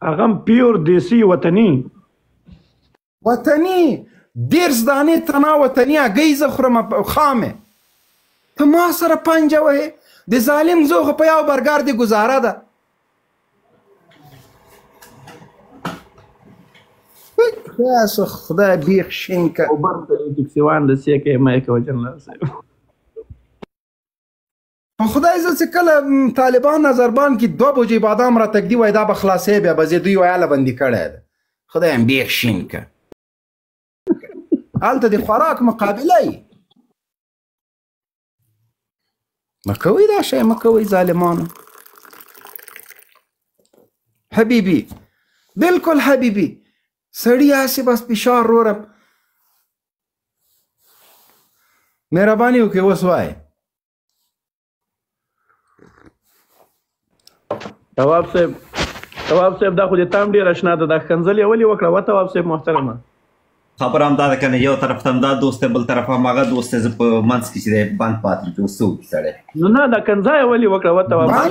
هغه هم پیور دیسي وطني دیرس دانې تنه وطني هګۍ زه خورم خامې. ته ما سره پنجه وهې د ظالم زوی خو په یو برګر دې ګزاره ده. تاسو خدای بیخ شین که اوبر ته ټکسیوان د سیکې مې کوي جنرال صاحب. خدای زه چې کله طالبان نظربان کې 2 بجې بادام را تګدي وای دا به خلاصې بیا به زه دوی ویاله بندي کړی ده. خدای هم بیخ شین که هلته د خوراک مقابله یي. مه کوئ دا شی مه کوئ ظالمانو. حبیبي بلکل حبیبي سړي هسې بس فشار رورم. مهرباني وکړئ اوس وایئ. تواب صاحب دا خو د تام ډېر اشنا ده. دا ښکنځل یې ولې وکړه و تواب صاحب محترمه؟ خبر هم دا ده که نه یو طرف ته هم دا دوست دی بل طرف هم هغه دوست دی. زه په منځ کې چې دی بند پاتې چې اوس څه وکړي سړی. نو نه دا کنځا یې ولې وکړه و تواب صاحب؟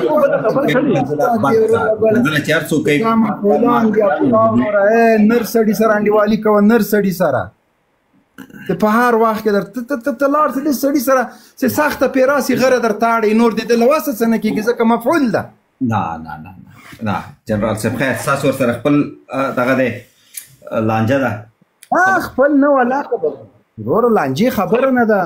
کنځله چې هر څوک کوي نر سړي سره انډیوالي کوه نر سړي سره د په هر وخت کې ته لاړ شه دې سړي سره چې سخته پیراسي غره در تاړي نور دې د لواسه څه نه کېږي ځکه مفعول ده. نه جنرال صاحب خیر ستاسو ورسره خپل دغه دی لانجه ده. خپل نه ولاقه ده وروره لانجې خبره نه ده.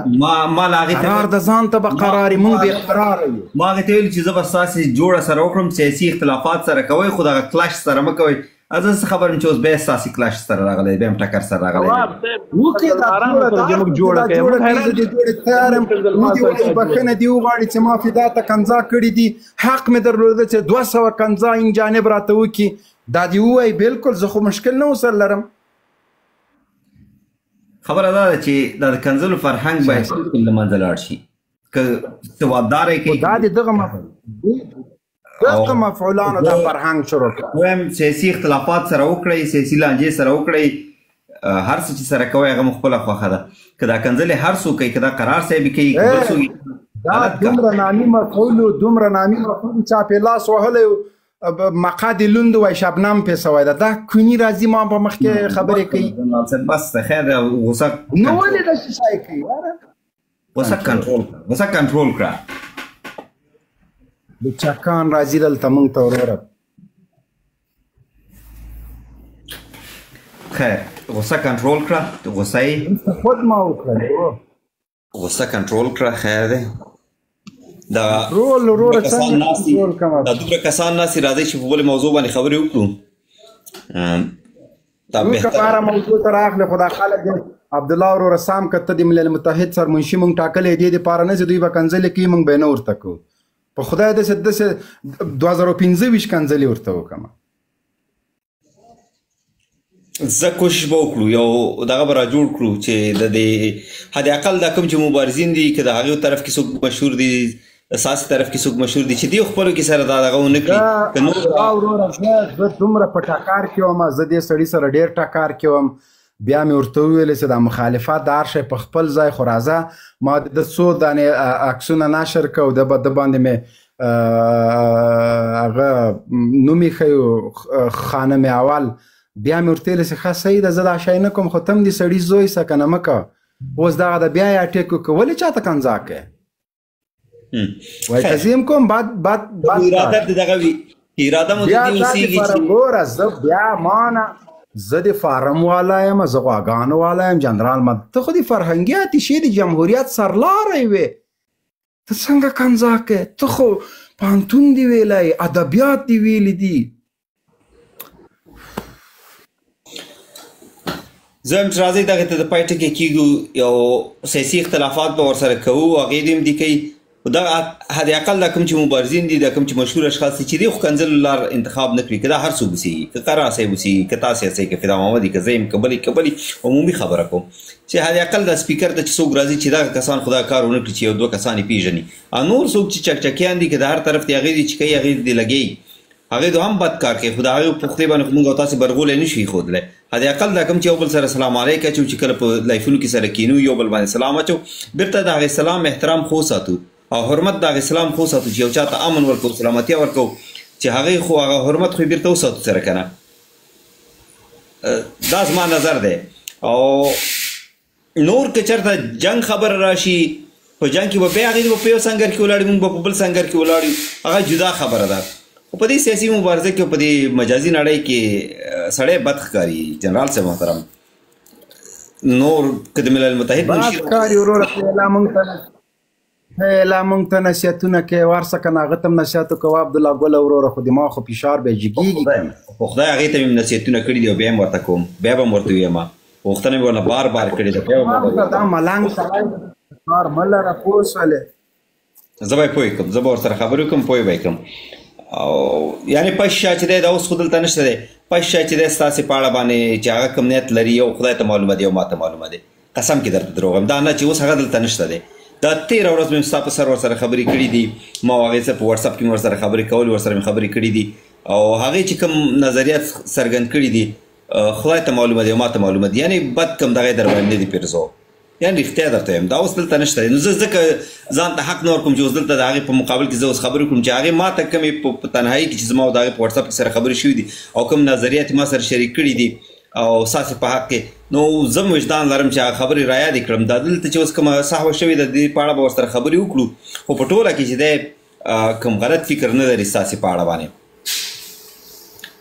ما لا هغې قرار د ځان ته به قرار موږ بې قراره یو. ما هغې ته ویلي چې زه به ستاسې جوړه سره وکړم سیاسي اختلافات سره کوئ خو دغه کلش سره مه کوئ. زه څه خبر یم چې اوس بیا ستاسې کلش سره راغلی بیا هم ټکر سره راغلی بخښنه دې وغواړي چې ما فدا ته کنځا کړي دي حق مې درلوده چې 200 کنځا این جانب راته وکړي دا دې ووایي بلکل زه خو مشکل نه ورسره لرم. خبره دا ده چې دا د کنځلو فرهنګ باید بالکل له منځه لاړ شي. که سوادداره کوي دا د دغه مفعولانو دا فرهنګ شروع کړه. وایم سیاسي اختلافات سره وکړئ سیاسي لانجې سره وکړئ هر څه چې سره کوئ هغه مو خپله خوښه ده. که دا کنځلې هر څوک کوي که دا قرار صاحب کوي که بل څوک دا دومره نامي مفعول چاپې لاس وهلی مقاد لوند وای شبنم پیسه وای دا کونی راځي ما په مخ کې خبرې کوي. بس خیر غوسه نو ولې دا شي کوي غوسه کنټرول کړه. د چکان راځي دلته موږ ته وروره. خیر غوسه کنټرول کړه غوسه یې خود ما وکړه غوسه کنټرول کړه خیر دی. دا وروره څنګه دا دومره کسان ناستي راځئ چې په بلې موضوع باندې خبرې وکړو. هره موضوع ته راغلې خو دا خلک عبدالله وروره سام که ته د ملل متحد سرمنشي موږ ټاکلی دې دپاره نه چې دوی به کنځلې کوي موږ به یې نه ورته کوو. په خدای داسې 2015 کنځلې ورته وکړم. زه کوشش به وکړو یو دغه به را جوړ کړو چې د دې حد اقل دا کوم چې مبارزین دي که د هغې طرف کې څوک مشهور دي ساسي طرف کې څوک مشهور دي چې دې خپلو کې سره دا دغه ونه کړي. وروره زه دومره په ټکار کې وم زه دې سړي سره ډېر ټکار کې وم بیا مې ورته وویلې چې دا مخالفت د هر شی په خپل ځای خو راځه ما د څو دانې عکسونه نشر کړه او د باندې مې هغه نوم یې ښیو خانه مې اول بیا مې ورته ویلې چې ښه صحیح ده زه دا شی نه کوم خو ته هم د سړي زوی څه که نه مه کوه اوس دغه د بیا یې ټیک وکړه ولې چاته کنځا کوې وایي که زه یم کوم بیا ګوره زه بیا مانه زه د فارم والا یم زه غواګانو والا یم جنرال ته خو د فرهنګي اتشې د جمهوریت سرلاری وې ته څنګه کنځا کوې ته خو پوهنتون دې ویلی ادبیات دې ویلي دي. زه هم چې راځئ دغې ته د پای ټکي کېږو یو سیاسي اختلافات به ورسره کوو هغې دې هم دي کوي دا حد اقل دا کوم چې مبارزین دي دا کوم چې مشهور اشخاص دي چې دې خو کنځلو لار انتخاب نه کړي که دا هر څوک اوسېږي که قرار صاحب اوسېږي که تاسې هسئ که فدا محمد که زه یم که بل عمومي خبره کوم چې حد اقل دا سپیکر ته چې څوک راځي چې دغه کسان خو دا کار ونه کړي چې یو دوه کسان یې پېژني نور څوک چې چکچکیان دي که د هر طرف دې هغې دي چې کوي هغې دې لګوي هغې دو هم بد کار کوي خو د هغې پختې باندې خو موږ او تاسې برغولی نه شو ایښودلی حد اقل دا کوم چې یو بل سره سلام علیک اچو چې کله په لایفونو کې سره کینو یو بل باندې سلام اچو بېرته د هغې سلام احترام خو ساتو او حرمت د هغې سلام خو ساتو چې یو چا ته امن ورکو سلامتیا ورکو چې هغې خو هغه حرمت خو یې بېرته وساتو سره که نه دا زما نظر دی او نور که چېرته جنګ خبره راشي په جنګ کې به بیا هغې به په یو سنګر کې ولاړ موږ به په بل سنګر کې ولاړ یو هغه جدا خبره ده خو په دې سیاسي مبارزه کې په دې مجازي نړۍ کې سړی بد ښکاري جنرال صاحب محترم نور که د ملل متحد بد ښکاري وروره لا مونږ ته نصیحتونه کوي ورسه که نه هغه ته هم نصیحت وکوه عبدالله ګله وروره خو دما خو فشار به جګېږي په خدای هغې ته مې نصیحتونه کړي دي او بیا هم ورته کوم بیا به هم ورته ویم غوښتنه مې ورنه بار بار کړې ده دا ملنګ سړی کار مه لره پوه شولې زه به یې پوه کړم زه به ورسره خبرې وکړم پوه به یې کړم او یعنې پش شاه چې دی دا اوس خو دلته نشته دی پش شاه چې دی ستاسې په اړه باندې چې هغه کوم نیت لري یو خدای ته معلومه دی او ما ته معلومه دی قسم کې درته دروغ وایم دا نه چې اوس هغه دلته نشته دی دا 13 ورځ مې ستا په سر ورسره خبرې کړي دي ما هغې څه په وټساپ کې مې ورسره خبرې کولې ورسره مې خبرې کړي دي او هغې چې کوم نظریات څرګند کړي دي خدای ته معلومه دی او ما ته معلومه دي یعنې بد کوم دغې در باندې نه دي پیرزو یعنې رښتیا درته وایم دا اوس دلته نشته دی نو زه ځکه ځان ته حق نه ورکوم چې اوس دلته د هغې په مقابل کې زه اوس خبرې وکړم چې هغې ما ته کومې په تنهایي کې چې زما او د هغې په وټساپ کې سره خبرې شوي دي او کوم نظریات ما سره شریک کړي دي او ستاسې په حق کې نو زه وجدان لرم چې هغه خبرې رایادې کړم دا دلته چې اوس کومه سهوه شوې ده د دې په اړه به ورسره خبرې وکړو خو په ټوله کې چې دی کوم غلط فکر نه لري ستاسې په اړه باندې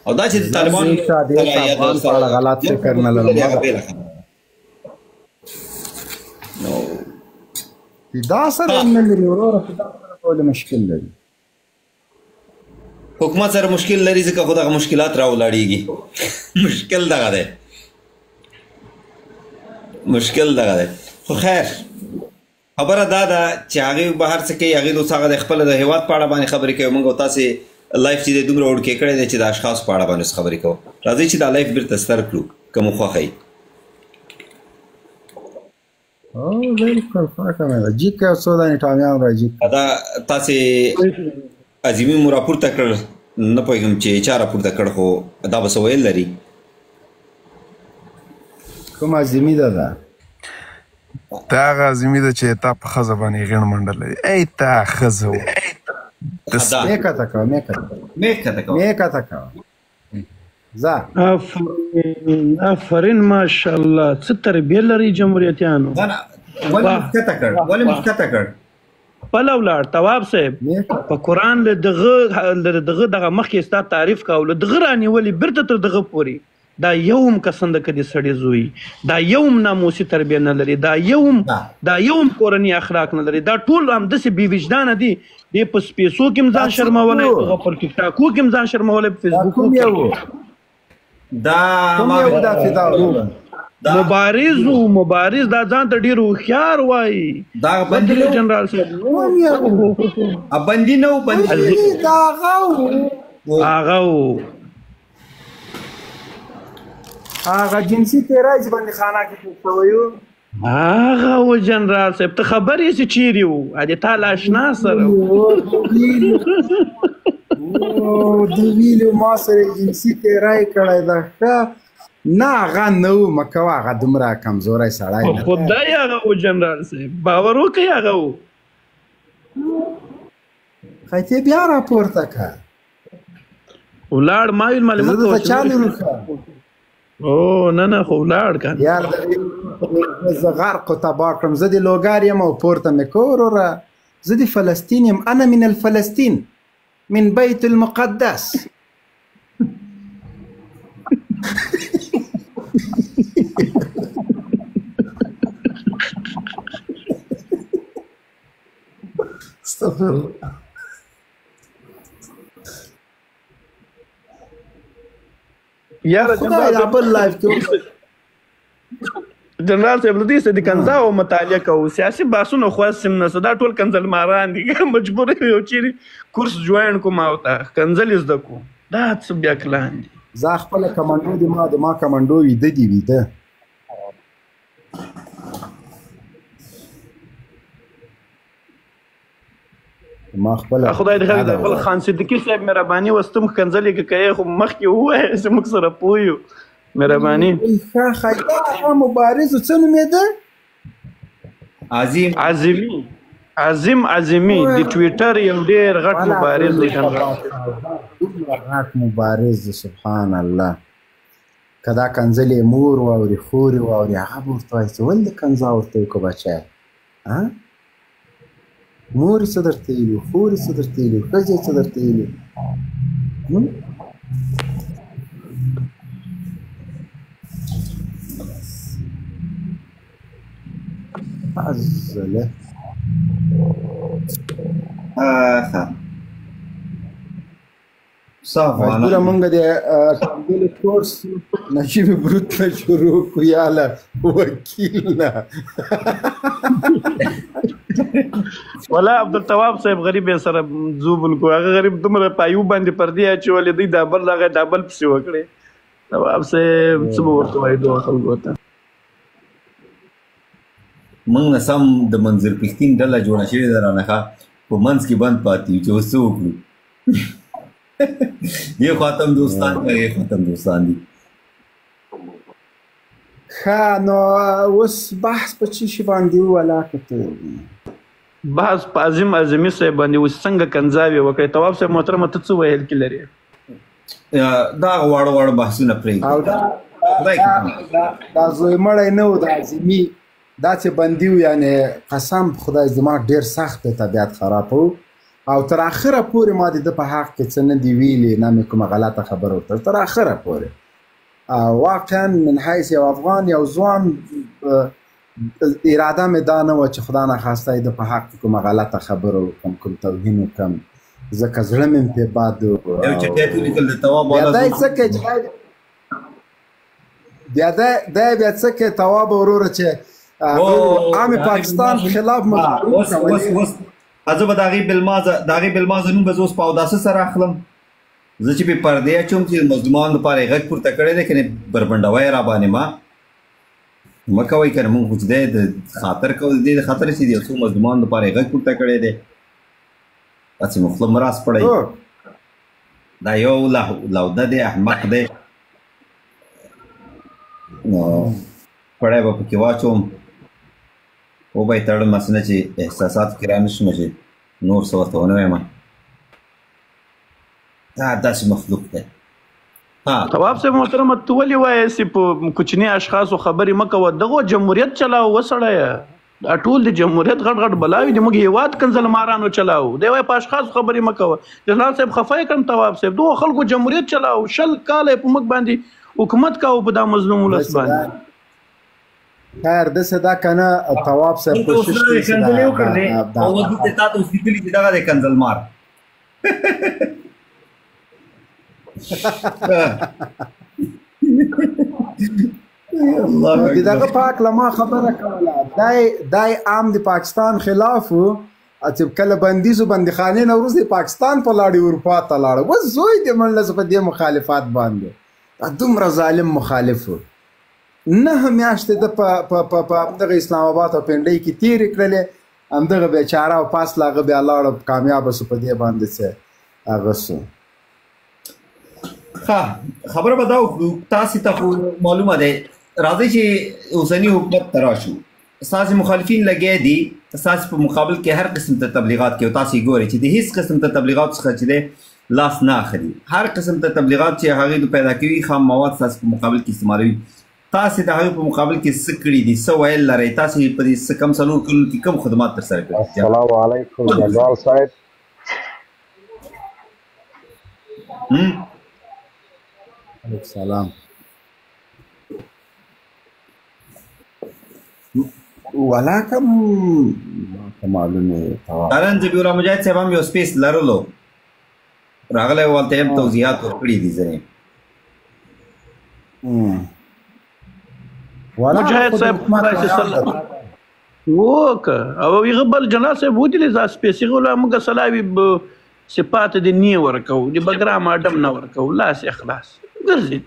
او دا چې د طالبانو غلط فکر نه لرم دا سره هم نه لري وروره خو دا سره کول مشکل لري حکومت سره مشکل لري ځکه خو دغه مشکلات راولاړېږي مشکل دغه دی مشکل دغه دی خو خیر خبره دا ده چې هغې به هر څه کوي هغې اوس هغه د خپله د هېواد په اړه باندې خبرې کوي موږ او تاسې لایف چې دی دومره وړکې کړی دی چې د اشخاصو په اړه باندې اوس خبرې کوو راځئ چې دا لایف بېرته ستر کړو که مو خوښوي بالکل پاکه مې ده جیک یو څو دانې ټامیان را جیک دا تاسې عظیمي مو راپورته کړ نه پوهېږم چې چا راپورته کړ خو دا به څه ویل لري کوم عظیمي ده دا هغه عظیمي ده چې تا په ښځه باندې غېڼ منډه لري ای تا ښځه و مې کته کوه مې کته کوه ځه آفرین ماشاءالله څه تربیه لري جمهوریتیانو ولې مخکته کړ خپله ولاړ تواب صاحب په قرآن له دغه مخکې ستا تعریف کولو دغه رانیولې بیرته تر دغه پورې دا یوم کسنده که د سړي زوی دا یوم ناموسي تربیه نه لري دا یوم کورني اخلاق نه لري دا ټول همداسې بې وجدانه دي دی په سپېڅو کې هم ځان شرمولی هغه پر ټیکټاکو کې هم ځان شرمولی په فیسبوکو کې مبارز دا ځان ته ډېر هوښیار وایي جنرال صاحب بندي نه و هغه و هغه جنسي تیری چې بندي خانه کې شوی و هغه و جنرال صاحب ته خبر یې چې چیرې و د تا له اشنا سره د ویلو ما سره جنسي تیری کړی ده ښه نه هغه نه و مه کوه هغه دومره کمزوری سړی نه خدای هغه و جنرال صاحب باور وکړئ هغه و خیتې بیا راپورته که ولاړ ما ویل معلومات زه درته چا لرو ښه نه خو ولاړ که یار زه غرق و تباه کړم زه د لوګر یم او پورته مې که وروره زه د فلسطین یم انا من الفلسطین من بیت المقدس استغفر الله یاره خدای دا بل لایف کې جنرال صاحب د دې څه د کنځاو مطالعه کوو سیاسي بحثونه خواست هم نشته دا ټول کنځل ماران دي مجبور یو چیرې کورس جوین کوم او ته کنځل زده کوو دا څه بیا کلان دي زه خپله کمانډو د ما کمانډو ویده دي ویده ما خپله خدای دې خیر خپل خان صدیقي صاحب مهرباني وستم کنځلې که کوې خو مخکې ووایه چې موږ سره پوه یو مهرباني ښه مبارز څه نومېده عظیمي عظیم عظیمی د ټویټر یو ډیر غټ مبارز دی غټ مبارز دی سبحان الله که دا کنځلې مور واوري خور واوري هغه به ورته وایي چې ولې کنځا ورته وکړه بچی مور یې څه درته ویلي خور یې څه درته ویلي ښځې څه درته ویلي عزله مجبوره مونږ د کنځلې کورس نجیب بروت نه شروع کړو یاله وکیل نه ولا عبدالتواب صاحب غریب یې سره زوبل کو هغه غریب دومره پایو باندې پردې اچولې دی دا بل هغه ډبل پسې وکړې تواب صاحب څه به ورته وایي دوه خلکو ته موږ نه سم د منظر پښتین ډله جوړه شوې ده رانه په منځ کې بند پاتې یو چې اوس څه وکړو یو خواته هم دوستان دي هغې خواته هم دوستان دي ښه نو اوس بحث په څه شي باندې ووله که ته بحث په عظیم عظیمي صاحب باندې اوس څنګه کنځاوې وکړې تواب صاحب محترمه ته څه ویل کې لرې دا واړه واړه بحثونه پرېږدي او دا زوی مړی نه و د عظیمي دا چې بندي و یعنې قسم خدای زما ډېر سخت په طبیعت خراب و او تر اخره پورې ما د ده په حق کې څه نه دي ویلي نه مې کومه غلطه خبره ورته تر اخره پورې واقعا من حیث یو افغان یو ځوان اراده مې دا نه وه چې خدا ناخواسته د په حق کې کومه غلطه خبره وکړم کوم توهین وکړم ځکه زړه مې پرې بد و یو چټیات ولیکل د تواب بیا دی څه کوي بیا څه کوي تواب وروره چې عام پاکستان خلاف اوس زه به د هغې بلمازه نوم به زه اوس په اوداسه سره اخلم زه چې پې پردې اچوم چې مظلومانو لپاره یې غږ پورته کړی دی کنې بربنډوی را باندې ما مه کوئ که نه مونږ خو چې دی د خاطر کوو د دې د خاطر چې د یو څو مظلومانو لپاره یې غږ پورته کړی دی داسې مو خوله مه راسپړئ دا یو لوده دی احمق دی نو پړی به پکې واچوم وبه یې تړم هسې نه چې احساساتو کې را نه شم چې نور څه ورته ونه وایم دا داسې مخلوق دی تواب صاحب محترمه ته ولې وایې چې په کوچني اشخاصو خبرې مه کوه دغو جمهوریت چلاو وسړیه دا ټول د جمهوریت غټ غټ بلاوي دي موږ هېواد کنځل مارانو چلاو دی وایي په اشخاصو خبرې مه کوه جنرال صاحب خفه یې کړم تواب صاحب دغو خلکو جمهوریت چلاو 100 کاله یې په موږ باندې حکومت کوو په دا مظلوم ولس باندې خیر داسې دا که نه تواب صاحب کوشش کوي چې کنځلې وکړ دی او وګي ته تا ته اوس لیکلي چې دغه دی کنځلمار د دغه پاک لما خبره کوله دای عام د پاکستان خلاف و چې کله بندیزو بندیخانې نه وروسته پاکستان په لاړې اروپا ته لاړه اوس زوی د منله په دې مخالفت باندې دومره ظالم مخالف و 9 میاشتې د په همدغه اسلام آباد او پنډۍ کې تېرې کړلې همدغه بیچاره او پاس له هغه بیا لاړه کامیابه سو په دې باندې څه هغه سو خبره به دا وکړو تاسې ته خو معلومه دی راځئ چې اوسني حکومت ته راشو ستاسې مخالفین لګیا دي ستاسې په مقابل کې هر قسم ته تبلیغات کوي او تاسې ګورئ چې د هیڅ قسم ته تبلیغات څخه چې دی لاس نه اخلي هر قسم ته تبلیغات چې هغې پیدا کوي خام مواد ستاسې په مقابل کې استعمالوي تاسې د هغې په مقابل کې څه کړي دي څه ویل لرئ تاسې په دې څه کم څلور کلونو کې کوم خدمات ترسره کړي السلام علیکم جنرال صاحب سلام ولاکم معلومه ترن ذبیح مجاهد صاحب هم یو سپیس لرلو راغلی ولته هم توضیحات ورکړي دي ځینې مجاهد صاحب وکه او هغه بل جنرال صاحب ودیلې ځا سپیس هغه موږ سلاوي صفات د نی ورکو د بګرام اډم نه ورکو لاس اخلاص ګرځي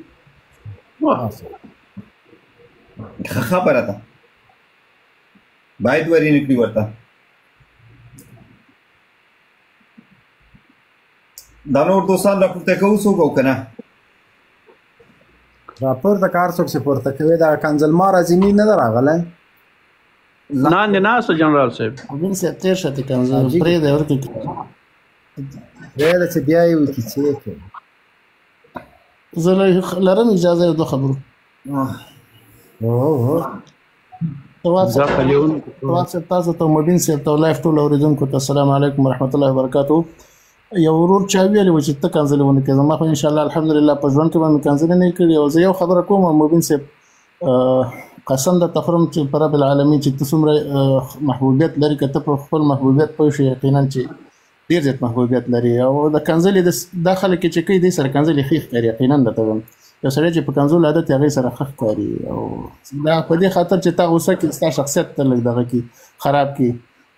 خبره ده باید ورې نکړي ورته دا نور دوستان راپورته کوو څوک او که نه راپورته کار څوک چې پورته کوي دا کنځلمار عظیمي نه ده راغلی لاندې ناست جنرال صاحب مبین صاحب تیر شه ته کنځه پرېږده ورکړي پرېږده چې بیا یې وکړي څه یې کوي زه لرم اجازه یو دوه خبرو تواب صاحب تاسو ته مبین صاحب ته لایف ټول اورېدونکو ته السلام علیکم ورحمت الله وبرکاتو یو ورور چا ویلي و چې ته کنځلې ونه کړې زما خو انشاءالله الحمدلله په ژوند کې به مې کنځلې نه کړې او زه یو خبره کوم مبین صاحب قسم د تخرم چې پر رب العالمین چې ته څومره محبوبیت لري که ته په خپل محبوبیت پوه شې یقینا چې ډېر زیات محبوبیت لري او د کنځلې دا خلک چې کوي دې سره کنځلې ښې ښکاري یقینا درته وایم یو سړی چې په کنځلو عادت هغې سره ښه ښکاري او دا په دې خاطر چې تا غوسه کړي ستا شخصیت ته لږ دغه کړي خراب کړي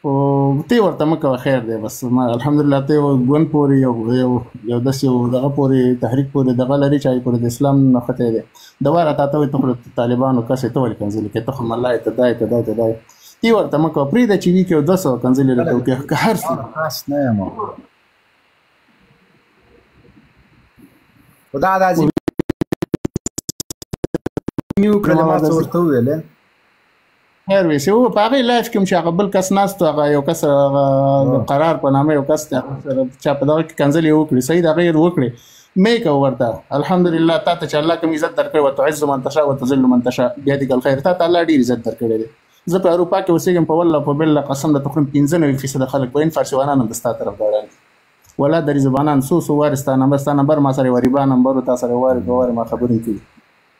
او ته ورته مه کوه خیر دی بس الحمدلله ته یو ګوند پورې یو داسې یو دغه پورې تحریک پورې دغه لري چې پورې د اسلام نښتی دی دوباره تا ته وایي ته خو د طالبانو کس یې ته ولې کنځلې کوې ته خو ملا یې ته دا یې ته دا یې ته دا یې ته ورته مه کوه پرېږده چې وي کې یو 200 کنځلې راته وکړي که هر څه خاص نه یم خو دا داسې نیو کلمات ورته وویلې خیر ویسې و په هغې لایف کې هم چې هغه بل کس ناست هغه یو کس قرار په نامه یو کس چا په دغه کې کنځلې وکړي صحیح د هغې وکړي مې کوه ورته الحمدلله تا ته چې الله کوم عزت درکړی وتعز من تشاء وتذل من تشاء بیدک الخیر تا ته الله ډېر عزت درکړی دی زه په اروپا کې اوسېږم په والله په بالله قسم د تقریبا 95% خلک به این فارسیوانان هم د ستا طرفداران ولا دري زبانان سو وارد ستا نمبر ما سره وریبا نمبر تا سره وارد ما خبرې کوي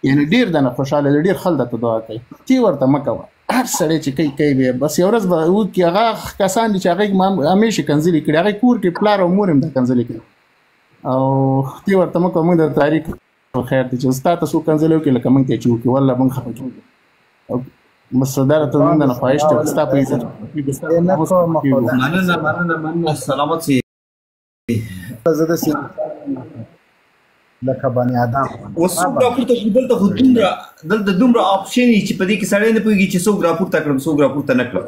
یعنی ډېر دنه خوشحاله دی ډېر خل درته دعا کوي تی ورته مه کوه هر سړی چې کوي بیا بس یو ورځ به وکړي هغه کسان دي چې هغې همیشه کنځلې کړي هغې کور کې پلار او مور هم دا کنځلې کوي او تی ورته مه کوه موږ در تاریخ خیر دی چې ستا ته څوک کنځلې وکړي لکه موږ ته یې چې وکړي والله موږ خفه کېږو بس دا راته موږ نه خواهش دی ستا په عزت مننه سلامت سي زه داسې لکه بني ادم اوس څوک راپورته کړي دلته دومره آپشن چې په دې کې سړی نه پوهېږي چې څوک راپورته کړم څوک راپورته نه کړم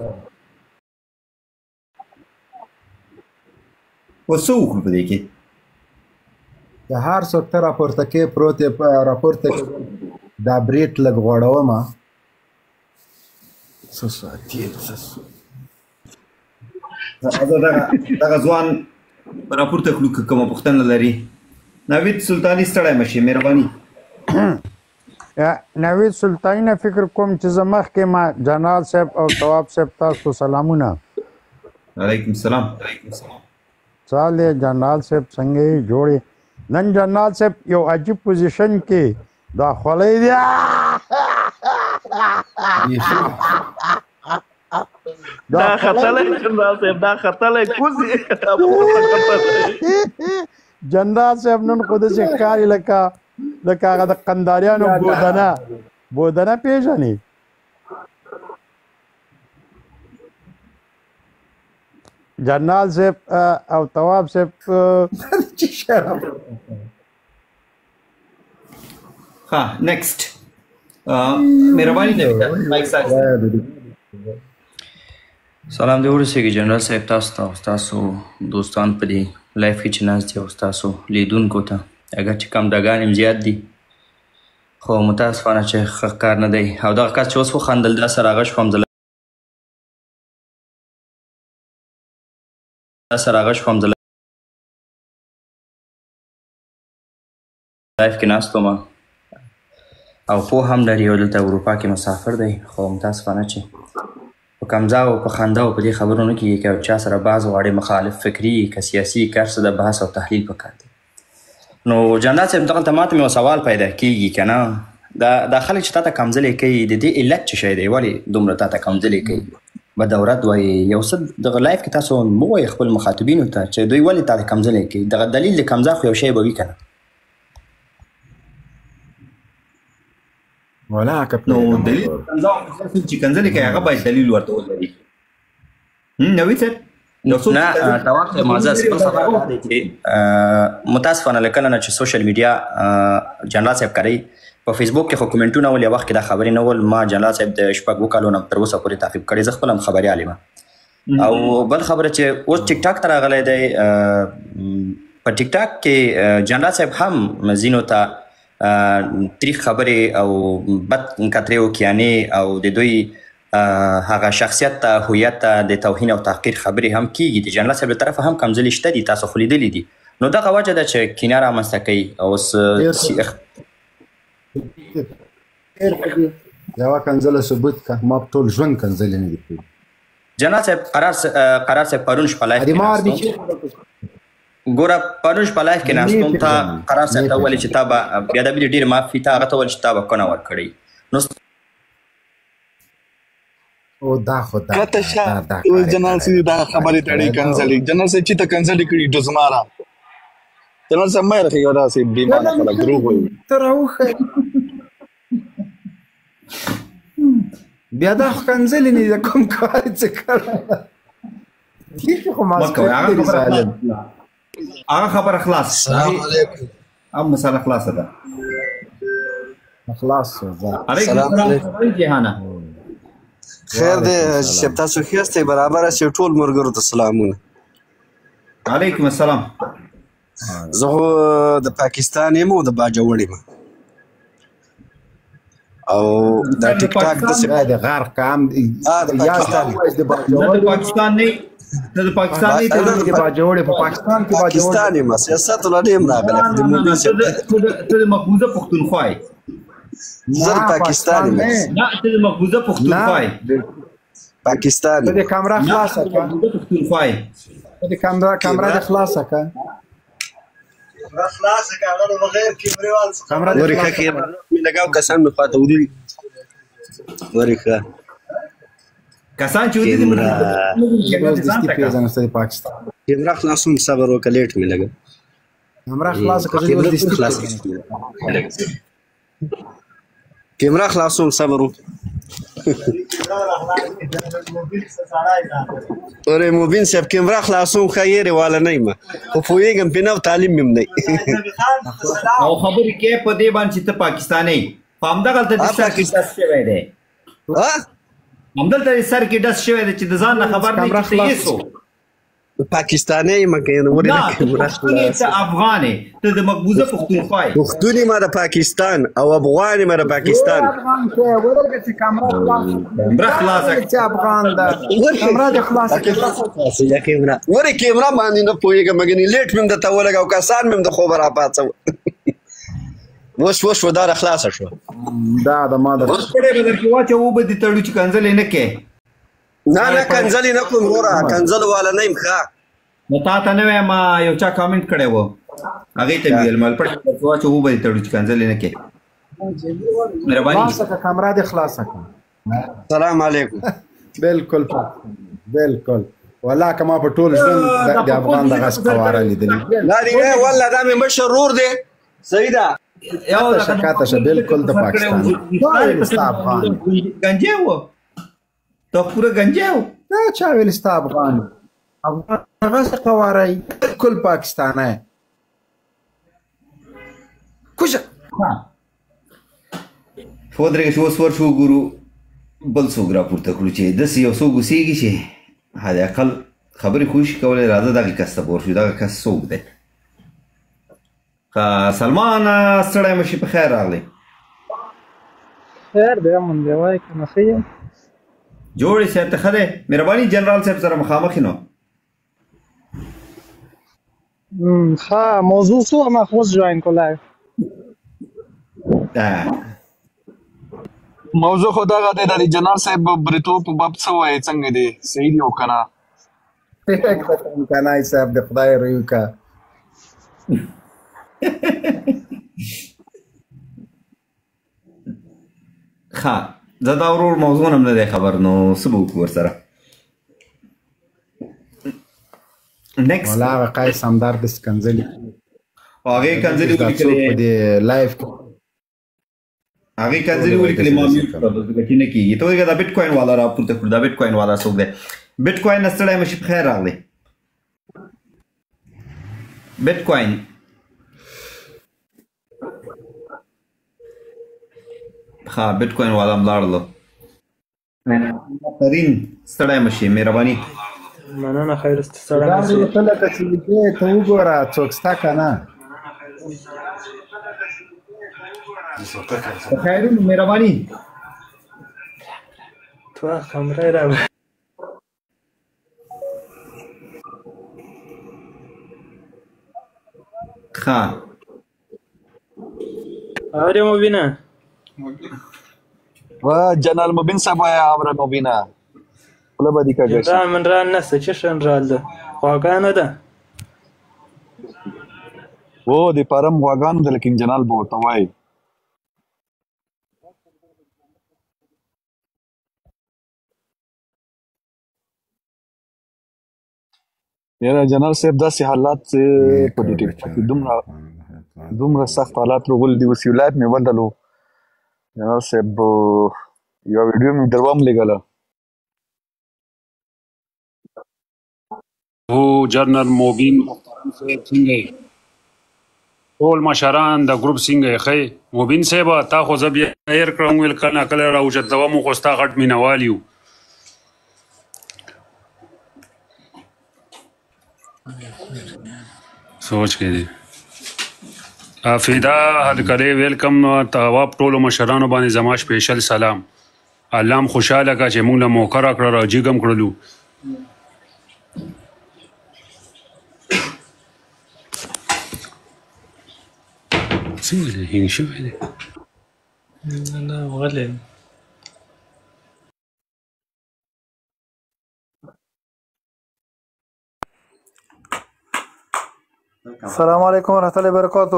اوس څه وکړو په دې کې که هر څوک ته راپورته کې پروت یې راپورته کې دا بریټ لږ غوړومه دغه ځوان راپورته کړو که کومه پوښتنه لري نوید سلطانی ستړی مشي مهرباني نوید سلطانی نه فکر کوم چې زه مخکې ما جنرال صاحب او تواب صاحب تاسو سلامونه علیکم السلام سوال دی جنرال صاحب څنګه یې جوړې نن جنرال صاحب یو عجیب پوزیشن کې دا خولۍ دی دا خطلې جنرال صاحب دا خطلې کوزي جنرال صاحب نن خو داسې ښکاري لکه هغه د قنداریانو بودنه پېژنې جنرال صاحب او تواب صاحب ها نیکسٹ مهرباني مایک سلام دی ورسېږي جنرال صاحب تاسو ته تاسو دوستان په دې لایف کې چې ناست دي او تاسو لیدونکو ته اگر چې کم دګان هم زیات دي خو متاسفانه چې ښه کار نه دی او دغه کس چې اوس وخندل دا سره هغه شوم زه لایف کې ناست وم او پوه هم لري او دلته اروپا کې مسافر دی خو متاسفانه چې په کمزا او په خندا او په دې خبرونو کې که چا سره بعض غواړي مخالف فکري که سیاسي که هر څه د بحث او تحلیل پکار دی نو جنرال صاحب دغلته ماته مې یو سوال پیدا کېږي که نه دا خلک چې تا ته کنځلې کوي د دې علت څه شی دی ولې دومره تا ته کنځلې کوي بدورت وایي یو څه دغه لایف کې تاسو ووایئ خپل مخاطبینو ته چې دوی ولې تا ته کنځلې کوي دغه دلیل د کمزا خو یو شی به وي که نه نو دلیل چې کنځلې کوي هغه باید دلیل ورته ولري نوید صاحب نه تواب صاحب معزز خپل خبره دا دی چې متاسفانه له کله نه چې سوشل میډیا جنرال صاحب کوي په فیسبوک کې خو کومنټونه ول یو وخت کې دا خبرې نه ول ما جنرال صاحب د شپږو کالو نه تر اوسه پورې تعقیب کړی زه خپل هم خبریال یم او بل خبره چې اوس ټیک ټاک ته راغلی دی په ټیک ټاک کې جنرال صاحب هم ځینو ته تریخ خبرې او بد کترې وکیانې او د دوی هغه شخصیت ته هویت ته د توهین او تحقیر خبرې هم کیږي د جنرال صاحب له طرفه هم کمزلي شته دي تاسو خو لیدلي دي نو دغه وجه ده چې کینه رامنځته کوي او یوه کنځله ثبوت که ما په ټول ژوند کنځلې نه دي کړي جنرال صاحب قرار صاحب پرون شپه لایف کې ګوره پرون شپه لایف کې ناستوم تا قرار صاحب ته وویل چې تا به بیادبي دې ډېرې معافي تا هغه ته وویل چې تا به کونه ورکړی نو او دا خو دا جنرال صاحب دا خبرې تړي کنځلې جنرال صاحب چې ته کنځلې کړي ډزماره جنرال صاحب مې راخي دا سي بیمانه خلک دروغ وایي ته راوخه بیا دا خو کنځلې نه دي کوم کار چې کړی خو ما هغه خبره خلاص السلام علیکم اب مساله خلاصه ده خلاص السلام علیکم جهانه خیر دی چې تاسو ښه یاستئ برابر یاستئ ټول ملګرو ته سلامونه علیکم السلام زه خو د پاکستان یم او د باجوړ یم او دا ټیک ټاک داسې د غرق کام د پاکستان د پاکستان نه ته د پاکستان نه ته د باجوړ په پاکستان کې پاکستان یم سیاست ولې هم راغلی ته د مقبوضه پښتونخوا زه د پاکستان یم نه ته د مقبوضه پښتونخوا پاکستان ته د کیمرا خلاصه کړه پښتونخوا ته د کیمرا د خلاصه کړه خلاصه کړه بغیر کیمروال کیمرا د ورکه کیمرا مې لګاو کسان مې خواته ودی ورکه کسان چې ودی د پاکستان کیمرا خلاصوم صبر وکړه لیټ مې لګا کیمرا خلاصه کړه کیمرا خلاصوم صبر وکړه اره مبین صاحب کیمرا خلاصوم خیر والا نه ما خو پوهیږم په نو تعلیم مم نه او خبرې کې په دې باندې چې ته پاکستاني همدغه د سر کې ډس شوی دی همدلته سر کې ډس شوی دی چې د ځان نه خبر نه کیږي هیڅ پاکستاني مکه نو ورته کیمرا خلاص ته افغاني ته د مقبوضه پښتونخوا پښتوني ما د پاکستان او افغاني ما د پاکستان افغان کې ورته چې کیمرا خلاصه چې افغان دا کیمرا د خلاصه یا کیمرا ورې کیمرا باندې نه پوهیږم مګنی لیټ مم د تا ولګاو کسان مم د خبر اپاتو وش دا خلاصه شو دا د ما د خپلې بدر کې واچو وب دي تړو چې کنځلې نه کې نه کنځلې نه کوم ورا کنځل والا نه مخه نو تا ته نه ما یو چا کامنټ کړی و هغه ته ویل مال پټ واچو وب دي تړو چې کنځلې نه کې مهرباني خلاصه کیمرا د خلاصه کړه السلام علیکم بالکل والله کما په ټول ژوند د افغان د غس قواره لیدل لا دی والله دا مې مشرور دی سیدا یو شکاته شه بالکل د پاکستان افغان گنجه و تو پورا گنجه و نه چا ویل ستا افغان غس قواره بالکل پاکستانه کوجه فودرګ شو سور شو ګورو بل څوک راپورته کړو چې داسې یو څوک اوسېږي چې حد اقل خبرې خوشي کولی راځه دغه کس ته پور شو دغه کس څوک دی سلمان ستړی مشي په خیر راغلی خیر دی امن دی وایه که نه ښه یم جوړې صاحب ته ښه دی مهرباني جنرال صاحب سره مخامخ نو ښه موضوع څه وه ما خو اوس جوین کو لایف موضوع خو دغه دی د جنرال صاحب بریتو په باب څه وایي څنګه دی صحیح دی او که نه کنای صاحب د خدای روی کا ښه زه دا ورور موضوع هم نه دی خبر نو څه به وکړو ورسره نیکسټ ولا هغه قیس همدار د سکنځلي هغې کنځلې ولیکلې په دې لایف هغې کنځلې ولیکلې ما میوټ کړه دلته کې نه کېږي ته وایې دا بیټ کوین والا راپورته کړو دا بیټ کوین والا څوک دی بیټ کوین نه ستړی مشي په خیر راغلی بیټ کوین ها بیټ کوین والا هم لاړلو ترین ستړی مشي مهرباني مننه خیر ستړی مشي ته لکه چې ته وګوره څوک ستا که نه خیرون مهرباني تو خمره را ها آره مبینه و جنرال مبین صاحب آمر مبینه ولا بدی کا گشت جنرال منرال نسته چه جنرال ده خواگانه ده و د پرم واغان د لیکن جنرال بورته وای یاره جنرال صاحب داسې حالات په دې ټیک کې دومره سخت حالات راغلي دي اوس ولایت مې بدلو جنرال صاحب یو ویډیو مې دروم لګاله هو جنرال موبین څنګه یې ټول مشران د ګروپ څنګه یې ښه موبین صاحب تا خو زه بیا هیر کړم ویل کله کله راوچتوم خو ستا غټ مینوال یو سوچ کې دي فدا هرکلی ویلکم تواب ټولو مشرانو باندې زما سپیشل سلام الله هم خوشحاله کا چې موږ له موقع راکړه راجیګ هم کړلو څنګه دی هینګ شوی دی نه غلی السلام علیکم ورحمۃ اللہ وبرکاتہ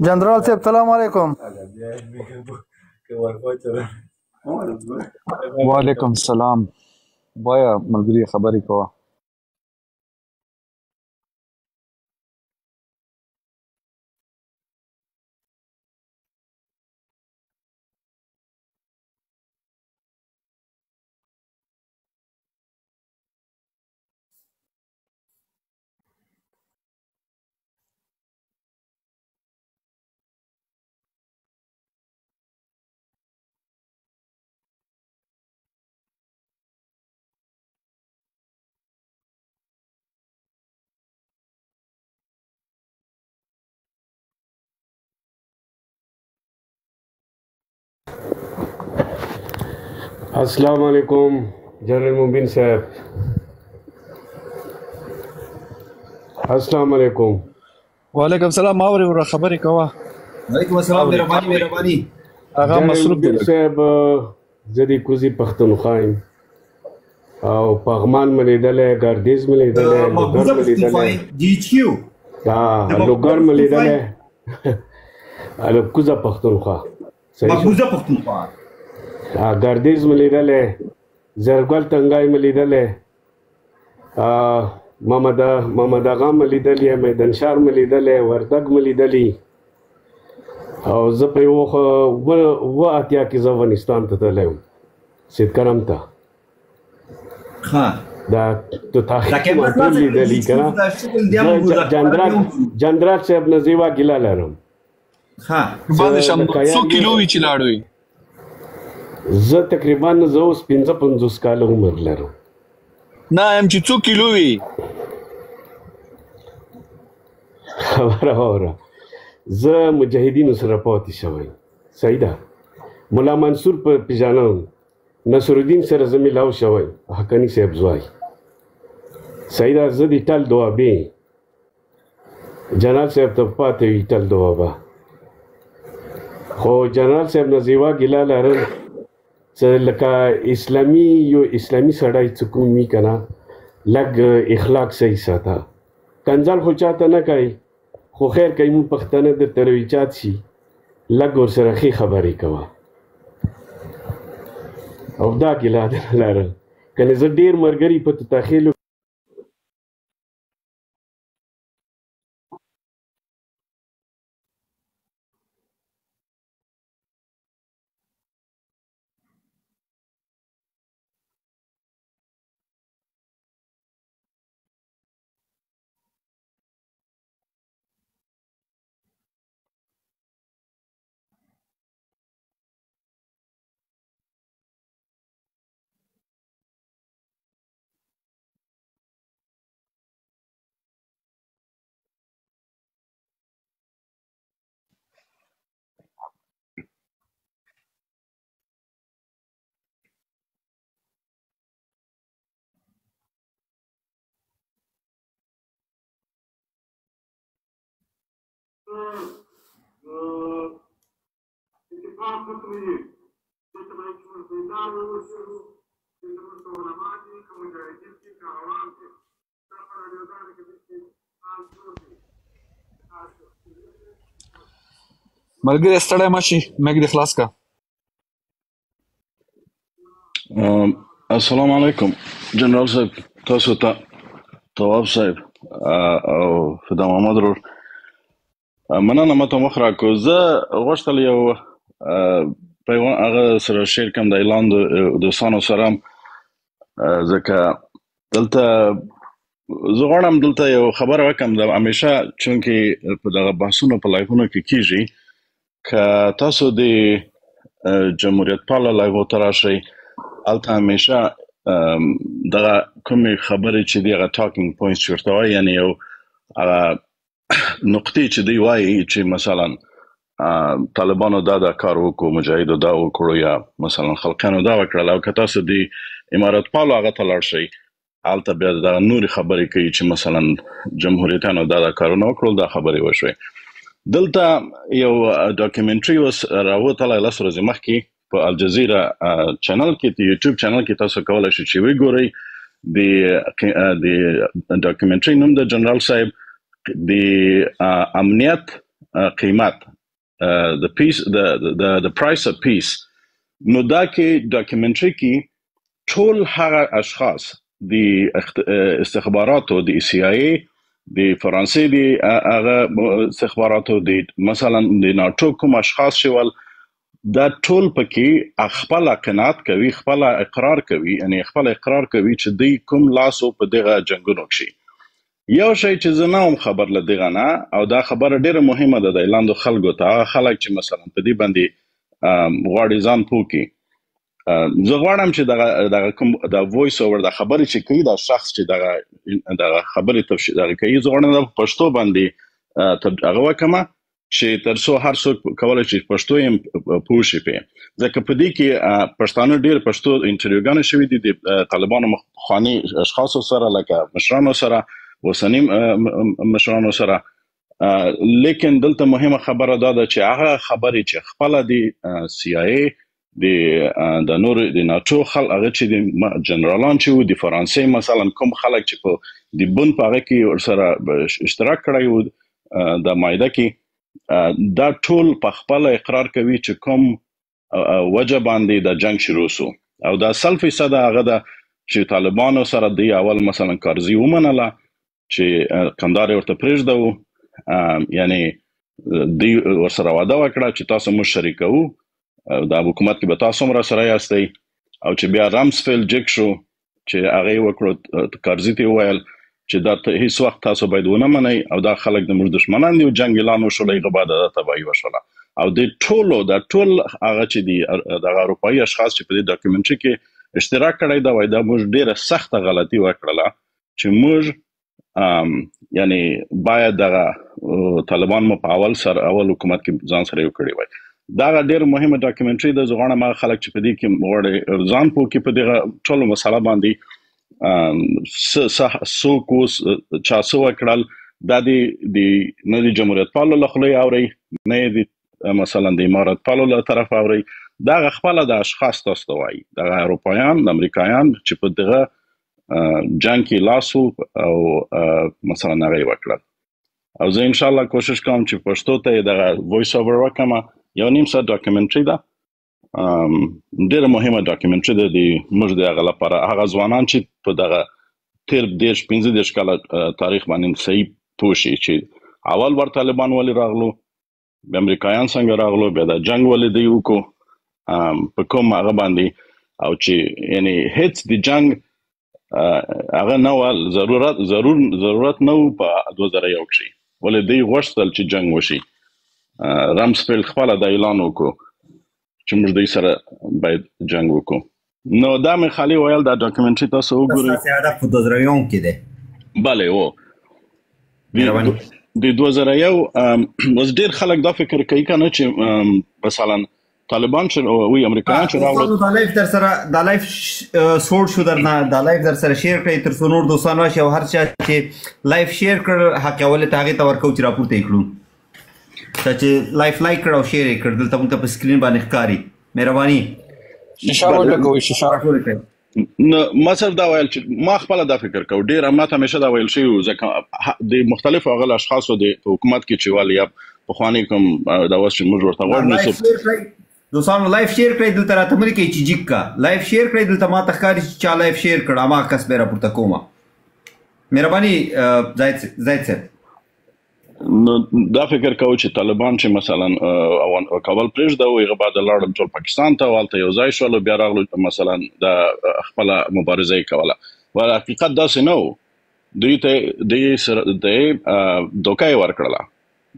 جنرال صاحب السلام علیکم وعلیکم السلام وایا ملګری خبرې کوه السلام علیکم جنرل مبین صاحب السلام علیکم وعلیکم السلام اوري ور خبرې کوه وعلیکم السلام مهرباني هغه مصروف دی صاحب زه د کوزي پښتونخوا یم او پغمان مې لیدلی ګردیز مې لیدلی لوګر مې لیدلی لوګر مې لیدلی کوزه پښتونخوا مقبوضه پښتونخوا ګردیز مې لیدلی زرګل تنګای مې لیدلی محمد اغا مې لیدلی میدان شار مې لیدلی وردګ مې لیدلی او زه په یو اوه اتیا کې زه افغانستان ته تللی وم سید کرم ته دا تو تاخیر ټول لیدلي که نه جنرال صاحب نه زه یوه ګیله لرم څو کیلو وي چې لاړ وي زه تقریبا زه اوس 55 کاله عمر لرم نه یم چې څو کیلو وي خبره واوره زه مجاهدینو سره پاتې شوی صحیح ده ملا منصور په پیژانم نصر الدین سره زه میلاو شوی حقانی صاحب زوی صحیح ده زه د ټل دوابې جنرال صاحب ته پاتې وي ټل دوابه خو جنرال صاحب نه زه یوه ګیله لرم چې لکه یو اسلامي سړی چې کوم وي که نه لږ اخلاق صحیح ساته کنځل خو چاته نه کوي خو خیر کوي مونږ پښتانه درته رویچات شي لږ ورسره ښې خبرې کوه او دا ګیله درنه لرم کنې زه ډېر ملګري په تخیلو ملګری ستړی مشي میک دې خلاص کا. السلام علیکم جنرال صاحب، تاسو ته طواب صاحب او فدا محمد رور مننه ماته مخ راکړو. زه غوښتل یو پیغام هغه سره شیر کړم د اعلان د دوستانو سره، ځکه دلته زه غواړم دلته یو خبره وکړم. د همیشه چونکې په دغه بحثونو په لایفونو کې کیږي، که تاسو د جمهوریت پاله لایفو ته راشئ، هلته همیشه دغه کومې خبرې چې دي هغه ټاکینګ پوینټس چې ورته وایي، یعنې یو هغه نقطې چې دوی وایي چې مثلا طالبانو دا کار وکړو، مجاهدو دا وکړو، یا مثلا خلقیانو دا وکړل. او که تاسو د امارت پالو هغه ته لاړ شئ، هلته بیا دغه نورې خبرې کوي چې مثلا جمهوریتانو دا کارونه وکړل، دا خبرې وشوې. دلته یو ډاکومنټري اوس راوتلی 10 ورځې مخکې په الجزیره چینل کې، د یوټیوب چینل کې، تاسو کولی شئ چې وګورئ. د ډاکومنټري نوم د جنرال صاحب د امنیت قیمت، د پرایس اف پیس. نو دا کې ډاکومنټري کې ټول هغه اشخاص د استخباراتو، د سی آی ای، د فرانسې د هغه استخباراتو، د مثلا د ناټو کوم اشخاص چې ول، دا ټول پکې خپل قناعت کوي، خپل اقرار کوي، یعنی خپل اقرار کوي چې دوی کوم لاسو په دغه جنگونو کې. یو شی چې زه نه هم خبر له دغه نه، او دا خبره ډیره مهمه ده د ایلاندو خلکو ته، هغه خلک چې مثلا په دې باندې غواړي ځان پوه کړي. زه غواړم چې دغه کوم د وایس اوور د خبرې چې کوي دا شخص چې دغه خبرې تفصیل کوي، زه غواړم د پښتو باندې هغه وکړم چې تر څو هر څوک کولی شي پښتو یې پوه شي پې. ځکه په دې کې پښتانه ډېر پښتو انټرویوګانې شوي دي د طالبانو پخواني اشخاصو سره، لکه مشرانو سره، اوسني مشرانو سره. لیکن دلته مهمه خبره دا ده چې هغه خبرې چې خپله د سی آی ای، د نور د ناټو خلک، هغه چې د جنرالان چې وو، د فرانسې مثلا کوم خلک چې په د بن په هغه کې ورسره اشتراک کړی وو د مایده کې، دا ټول په خپل اقرار کوي چې کوم وجه باندې د جنگ شروع سو. او دا 100% هغه ده چې طالبانو سره د اول مثلا کارزي ومنله چې کندهار ورته پرېږدو، یعنی دوی ورسره وعده وکړه چې تاسو موږ شریکوو، د حکومت کې به تاسو هم راسره یاستئ. او چې بیا رامسفیلډ جګ شو چې هغه یې وکړو، کارزي ته یې وویل چې دا هیڅ وخت تاسو باید ونه منئ، او دا خلک د موږ دشمنان دي، او جنګ اعلان وشول، هغه بعد دا تباهي وشوله. او د ټول هغه چې دي د اروپایي اشخاص چې په دې ډاکومنټري کې اشتراک کړی دا، وایي دا موږ ډیره سخته غلطي وکړله چې موږ یعنی باید دغه طالبان مو په اول حکومت کې ځان سره یو کړی وای. دا ډېر مهمه ډاکومنټري ده. زه غواړم هغه خلک چې په دې کې غواړي ځان پوه کړي په دغه ټولو مسله باندې، څوک اوس چا څه وکړل، دا د نه د جمهوریت پالو له خولې اورئ، نه یې د مثلا د امارت پالو له طرف اورئ. دا خپله د اشخاص تاسو ته وایي، دغه اروپایان، امریکایان چې په دغه جنګ کې لاس او مثلا هغه یې وکړل. او زه انشاءالله کوشش کوم چې پښتو ته یې دغه وایس اوور وکړم. یو نیم ساعت ډاکومنټري ده، ډېره مهمه ډاکومنټري ده د موږ د هغه لپاره. هغه ځوانان چې په دغه تېر 15 کاله تاریخ باندې صحیح پوه شي چې اول ور طالبان ولې راغلو، بیا امریکایان څنګه راغلو، بیا د جنګ ولې دوی وکړو په کوم هغه باندې، او چې یعنی هیڅ د جنګ هغه نه و ضرورت نه و په 2001 کې، ولې دوی غوښتل چې جنګ وشي. رامسفیلډ خپله دا اعلان وکړو چې موږ دوی سره باید جنګ وکړو. نو دا مې خالي ویل دا ډاکومنټري تاسو وګورئ. ستاسې هدف په 2001 کې دی؟ بله و. د 2001 اوس ډېر خلک دا فکر کوي که نه چې مثلا طالبان چې وي امریکایان چې راوړل. دا لایف در سره دا لایف سوړ شو درنه، دا لایف در سره شیر کړئ تر څو نور دوستان راشي، او هر چا چې لایف شیر کړ حق اول ته هغې ته ورکوو چې راپورته یې کړو. چا چې لایف لایک کړ او شیر یې کړ دلته موږ ته په سکرین باندې ښکاري. مهرباني شیشه ولګوئ شیشه. نو ما صرف دا ویل چې ما خپل دا فکر کوم ډیر ما ته همیشه دا ویل شي ځکه د مختلفو غل اشخاصو د حکومت کې چې والی په خواني کوم دا وس چې موږ ورته وړو دوستانو لایف شیر کړئ دلته راته مې کې چې جیک کا لایف شیر کړئ دلته ما ته ښکاري چې چا لایف شیر کړ ما کس به راپورته کومه. مهرباني زید صاحب نو دا فکر کوم چې طالبان چې مثلا کابل پرېږده او هغه بعد لاړل ټول پاکستان ته والته یو ځای شول بیا راغلو مثلا د خپل مبارزه کوله ول حقیقت داسې نه دوی ته د دوکای ورکړله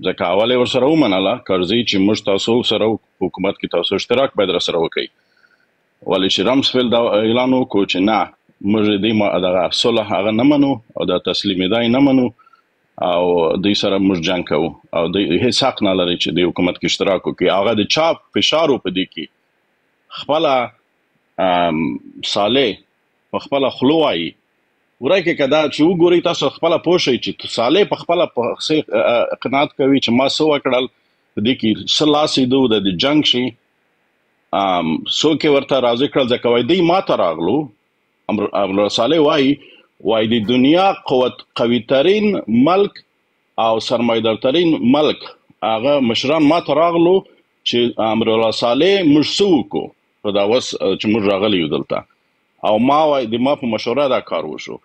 ځکه اول ورسره ومنله کارځي چې موږ تاسو سره حکومت کې تاسو اشتراک باید سره وکړي ولې چې رامسفیلد اعلان وکړو چې نه موږ دې دغه صلح هغه نه منو او د تسلیمیدای نه منو او دوی سره موږ جنګ کوو او دوی هیڅ حق نه لري چې د حکومت کې اشتراک وکړي. هغه د چا فشار په دې کې خپله صالح په خپله خوله وایي ورای کې کدا چې وګورئ تاسو خپله پوه شئ چې صالح په خپله قناعت کوي چې ما څه وکړل په دې کې څه لاس یې د جنګ شي څوک یې ورته راضي کړل ځکه وایي دوی ما ته راغلو. امر صالح وایي د دنیا قوي ترین ملک او سرمایدار ترین ملک هغه مشران ما ته راغلو چې امر الله صالح موږ څه وکړو په دا وس چې موږ راغلي یو دلته او ما وایي د ما په مشوره دا کار وشو.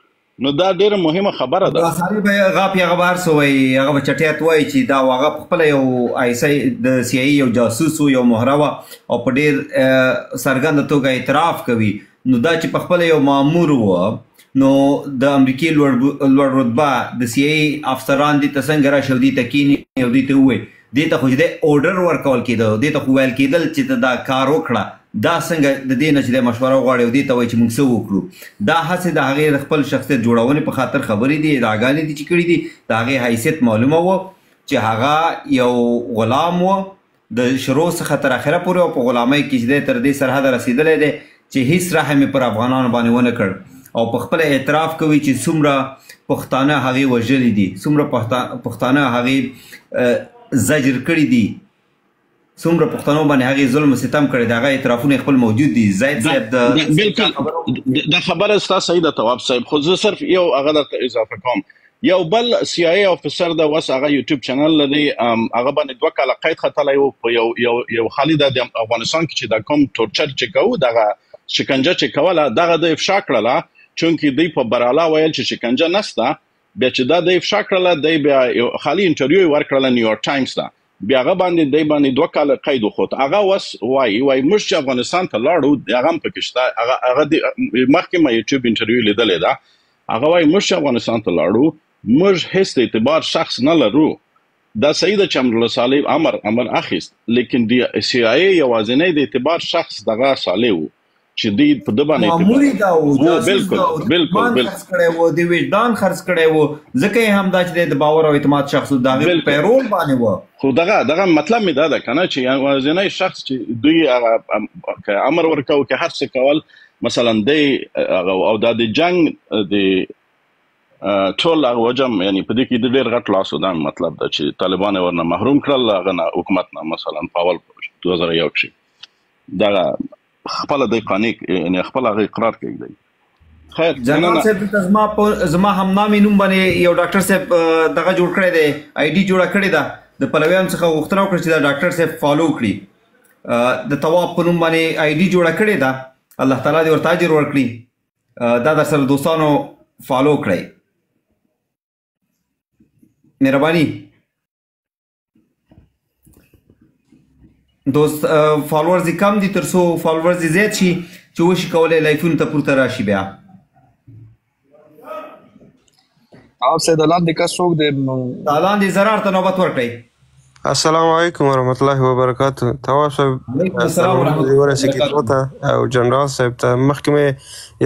نو دا ډیره مهمه خبره ده. صالح به هغه پیغه بهر سو وایي هغه به چټیات وایي چې دا هغه خپل یو آیسای د سی ای یو جاسوس یو محروا او په ډیر سرګند توګه اعتراف کوي. نو دا چې په خپل یو مامور و نو د امریکای لوړ رتبه د سی ای افسران دي څنګه را شو دي تکینی او دي ته وي دي ته خو دې اورډر ورکول کېده دي ته خو ویل کېدل چې دا کار وکړه دا څنګه د دې نه چې مشوره غواړي دي ته وایي چې موږ څه وکړو. دا هڅه د هغې خپل شخصیت جوړونې په خاطر خبرې دي ادعاګانې دي چې کړي دي د هغې حیثیت معلومه وه چې هغه یو غلام و د شروع څخه تر اخره پورې او په غلامۍ کې چې دی تر دې سرحده رسېدلی دی چې هیڅ رحم یې پر افغانانو باندې ونه کړ او په خپل اعتراف کوي چې څومره پښتانه هغې وژلي دي څومره پښتانه هغې زجر کړي دي څومره پښتنو باندې هغې ظلم ستم کړی دی هغه اعترافونه خپل موجود دي. زید صاحب بالکل دا خبره ستا صحیح ده تواب صاحب خو زه صرف یو هغه درته اضافه کوم یو بل سی آی افسر د وس هغه یوټیوب چینل لري هغه باندې 2 کاله قید خطلای او په یو خالد د افغانستان کې چې دا کوم تورچر چې کوو دغه شکنجه چې کوله دغه د افشا کړله چونکې دوی په براله ویل چې شکنجه نسته بیا چې دا د افشا کړله دی بیا خالي انټرویو ورکړله نیویورک ټایمز ته بیا هغه باندې 2 کاله قید وخوت. هغه وس وایي موږ چې افغانستان ته لاړو هغه هم پکې شته هغه مخکې ما یوټیوب انټرویو لیدلې ده هغه وایي موږ چې افغانستان ته لاړو موږ هیڅ اعتبار شخص نه لرو. دا صحیح ده چې امر صالح امر اخیست لیکن د سی آی یوازینی د اعتبار شخص دغه صالح و چې دی په د باندې معمولی دا و بالکل خرڅ کړی و د وجدان خرڅ کړی و ځکه یې هم دا چې د باور او اعتماد شخص د هغې پیرول باندې و خو دغه مطلب مې دا ده که نه چې یوازینی شخص چې دوی هغه امر ورکوي که هر څه کول مثلا دی او دا د جنګ د ټول هغه وجم یعنی په دې کې د ډېر غټ لاس و دا مطلب ده چې طالبان یې ورنه محروم کړل هغه نه حکومت نه مثلا په اول 2001 کښې دغه خپل د قانون یعنی خپل هغه اقرار کوي. خیر جنرال صاحب دلته زما همنامې نوم باندې یو ډاکټر صاحب دغه جوړ کړی دی آی ډي جوړه کړې ده د پلویانو څخه غوښتنه وکړه چې دا ډاکټر صاحب فالو کړي د تواب په نوم باندې آی ډي جوړه کړې ده الله تعالی دې ورته اجر ورکړي دا در سره دوستانو فالو کړئ مهرباني دوست فالوورز کم دي تر څو فالوورز زیات شي چې وشي کولی لایفونو ته پورته راشي بیا او سید لاندې کا څوک دی لاندې زرار ته نوبت ورکړئ. السلام علیکم ورحمۃ اللہ وبرکاتہ. تواب صاحب او جنرال صاحب ته مخکې مې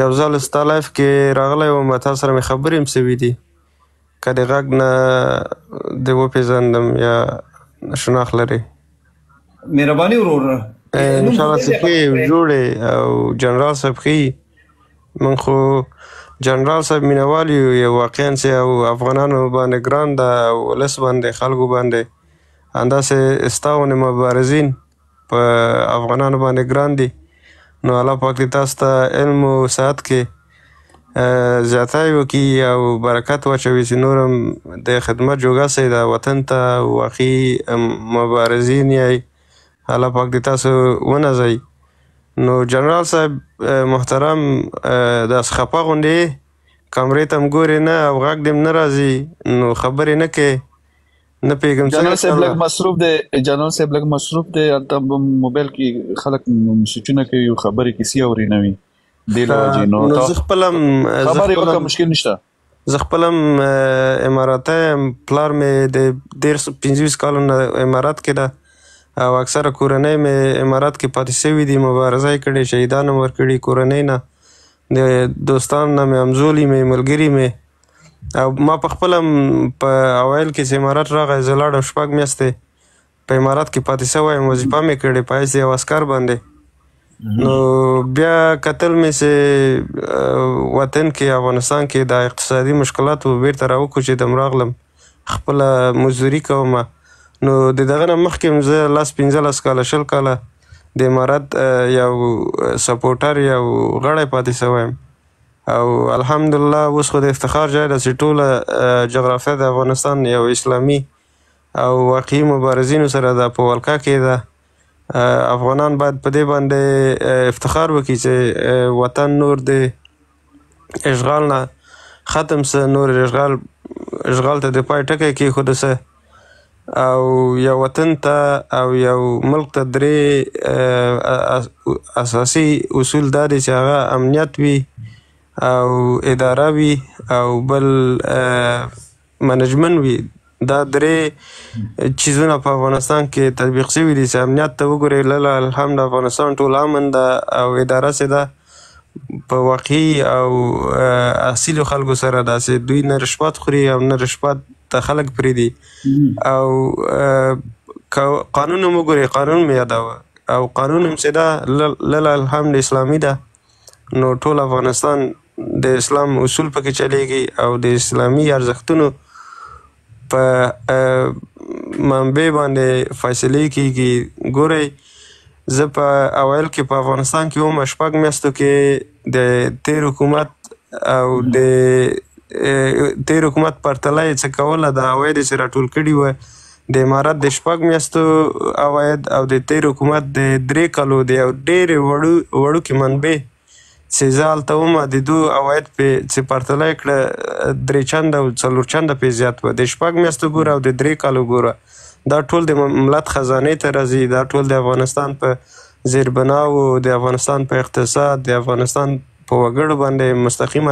یو ځل ستا لایف کې راغلی وم تا سره مې خبرې هم سوي دي که د غږ نه دې وپېژندم یا شناخت لري مهرباني ورور انشاءالله چې ښې جوړې او جنرال صاحب ښي من خو جنرال صاحب مینوال یو واقعا چې او افغانانو باندې ګران ده او ولس باندې خلکو باندې همداسې ستا غوندې مبارزین په افغانانو باندې ګران دي. نو الله پاک دې تاسو ته علم و صحت کې زیاتی وکړي او برکت واچوي چې نور هم د خدمت جوګه سئ د وطن ته واقعي مبارزین یئ. الله پاک دې تاسو ونازوي. نو جنرال صاحب محترم داسې خفه غوندې کمرې ته هم ګورې نه او غږ دې هم نه راځي نو خبرې نه کوې نه پوهېږم جنرال صاحب لږ مصروف دی هلته موبایل کې خلک مسیجونه کوي او خبرې کیسې اوري نه وي دې له وجې نو زه خپله خبرې وکړه مشکل نشته. زه خپله هم اماراتی یم. پلار مې د 15 کالو نه امارات کې ده او اکثره کورنۍ مې امارات کې پاتې سوي دي. مبارزه یې کړې، شهیدان هم ورکړي کورنۍ نه، د دوستانو نه مې همزولي مې ملګري مې او ما په خپله هم په اوایل کې چې امارات راغی زه لاړم 6 میاشتې په امارات کې پاتې سوی یم. وظیفه مې کړې په حیث یو عسکر باندې. نو بیا کتل مې چې وطن کې افغانستان کې د اقتصادي مشکلاتو بیرته راوکړو چې دم راغلم خپله مزدوري کوم. نو د دغه نه مخکې هم زه 15 کاله 20 کاله د امارات یو سپورټر یو غړی پاتې سوی یم او الحمدلله اوس خو د افتخار ځای ده چې ټوله جغرافیه د افغانستان یو اسلامي او واقعي مبارزینو سره ده په ولکه کې ده. افغانان باید په دې باندې افتخار وکړي چې وطن نور د اشغال نه ختم سه، نور اشغال ته د پای ټکی کېښوده سه او یو وطن ته او یو ملک ته 3 اساسي اصول دا دي چې هغه امنیت وي او اداره وي او بل منجمنت وي. دا 3 چیزونه په افغانستان کې تطبیق شوي دي چې امنیت ته وګورئ لله الحمد افغانستان ټول امن ده او اداره چې ده په واقعي او اصیلو خلکو سره ده چې دوی نه رشوت خوري او نه رشوت ته خلک پرېږدي او قانون هم وګورئ قانون مې یادوه او قانون هم چې ده لله الحمد اسلامي ده. نو ټول افغانستان د اسلام اصول پکې چلیږي او د اسلامي ارزښتونو په منبع باندې فیصلې کېږي. ګورئ زه په اوایل کې په افغانستان کې وم 6 میاشتو کې د تیر حکومت او د تیر حکومت پرتله یې څه کوله د عواید چې راټول کړي وه د امارات د 6 میاشتو عواید او د تیر حکومت د 3 کالو د یو ډېرې وړوکې منبع چې زه هلته وم د دوی عواید پې چې پرتله یې کړه 3 چنده او 4 چنده پې زیات وه. د 6 میاشتو ګوره او د 3 کالو ګوره دا ټول د ملت خزانې ته راځي. دا ټول د افغانستان په زیربناو د افغانستان په اقتصاد د افغانستان په وګړو باندې مستقیم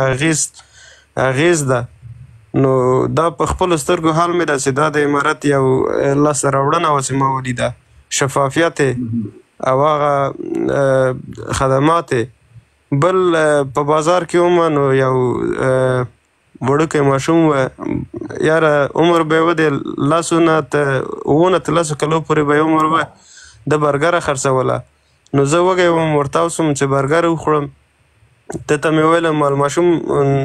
اغیز ده. نو دا په خپلو سترګو حال مې ده چې دا د امارت یو لاسته راوړنه وه چې ما ولیده شفافیت او هغه خدمات. بل په بازار کې وم نو یو وړوکی ماشوم وه یاره عمر به یې وه د 10 نه تر 10 کلو پورې به یې عمر وه د برګره خرڅوله. نو زه وږی وم ورتاو سوم چې برګر وخورم. ته ته مې ویلم مال ماشوم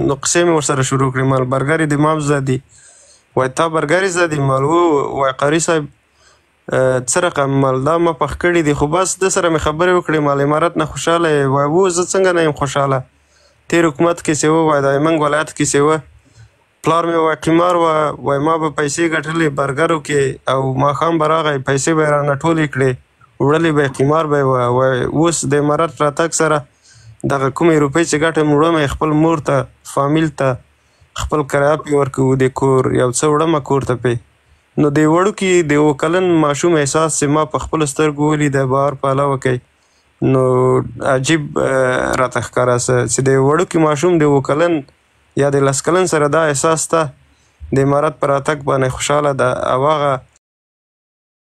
نو قصې مې ورسره شروع کړې مال برګر یې د مام زده دي وایي تا برګر یې زده دي مال وایي قاري صاحب څه رقم مال دا ما پخ کړي دي خو بس د سره مې خبرې وکړې مال امارت نه خوشحاله یې وایي زه څنګه نه یم خوشحاله تیر حکومت کې چې وه وایي د هلمند ولایت کې چې وه پلار مې وایي قمار وه وایي ما به پیسې ګټلې برګرو کې او ماښام به راغی پیسې به یې رانه ټولې کړې وړلې به یې قمار به یې وه وایي اوس د امارت راتګ سره دغه کومې روپۍ چې ګټم وړم خپل مور ته فامیل ته خپل کرایه پې ورکوو د کور یو څه وړمه کور ته پې. نو د وړوکي د 7 کلن ماشوم احساس چې ما په خپلو سترګو ولید باور په الله وکړئ نو عجیب راته ښکاره سه چې د وړوکي ماشوم د 7 کلن یا د 10 کلن سره دا احساس ته د امارت په راتګ باندې خوشحاله ده او هغه